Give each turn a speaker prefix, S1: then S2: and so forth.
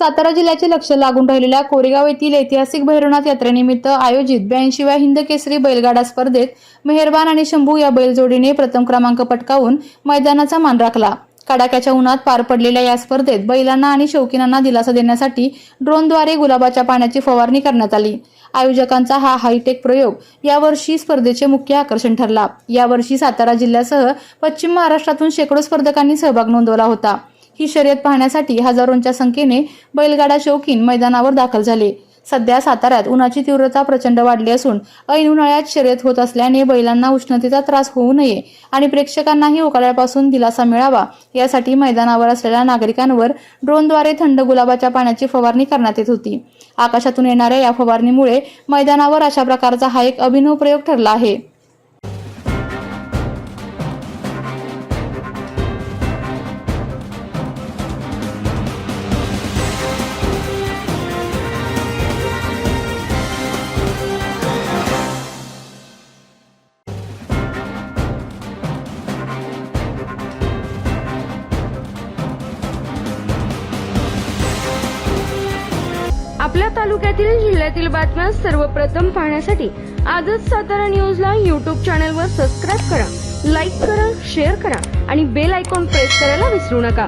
S1: सातारा जिल्ह्याचे लक्ष लागून राहिलेल्या कोरेगाव येथील ऐतिहासिक भैरवनाथ यात्रेनिमित्त आयोजित 82व्या हिंद केसरी बैलगाडा स्पर्धेत मेहरबान आणि शंभू या बैलजोडीने प्रथम क्रमांक पटकावून मैदानाचा मान राखला। कडाक्याच्या उन्हात पार पडलेल्या या स्पर्धेत बैलांना आणि शौकीनांना दिलासा देण्यासाठी ड्रोनद्वारे गुलाबाच्या पाण्याची फवारणी करण्यात आली। आयोजकांचा हा हायटेक प्रयोग यावर्षी स्पर्धेचे मुख्य आकर्षण ठरला। यावर्षी सातारा जिल्ह्यासह पश्चिम महाराष्ट्रातून शेकडो स्पर्धकांनी सहभाग नोंदवला होता। ही शर्यत पाहण्यासाठी हजारोंच्या संख्येने बैलगाडा शौकीन मैदानावर दाखल झाले। सध्या साताऱ्यात उन्हाची तीव्रता प्रचंड वाढली असून ऐन उन्हाळ्यात शर्यत होत असल्याने बैलांना उष्णतेचा त्रास होऊ नये आणि प्रेक्षकांनाही उकाड्यापासून दिलासा मिळावा यासाठी मैदानावर असलेल्या नागरिकांवर ड्रोनद्वारे थंड गुलाबाच्या पाण्याची फवारणी करण्यात येत होती। आकाशातून येणाऱ्या या फवारणीमुळे मैदानावर अशा प्रकारचा हा एक अभिनव प्रयोग ठरला आहे।
S2: आपल्या तालुक्यातील जिल्ह्यातील बातम्या सर्वप्रथम पाहण्यासाठी आजच सातारा न्यूजला यूट्यूब चॅनलवर सबस्क्राईब करा, लाईक करा, शेअर करा आणि बेल आयकॉन प्रेस करायला विसरू नका।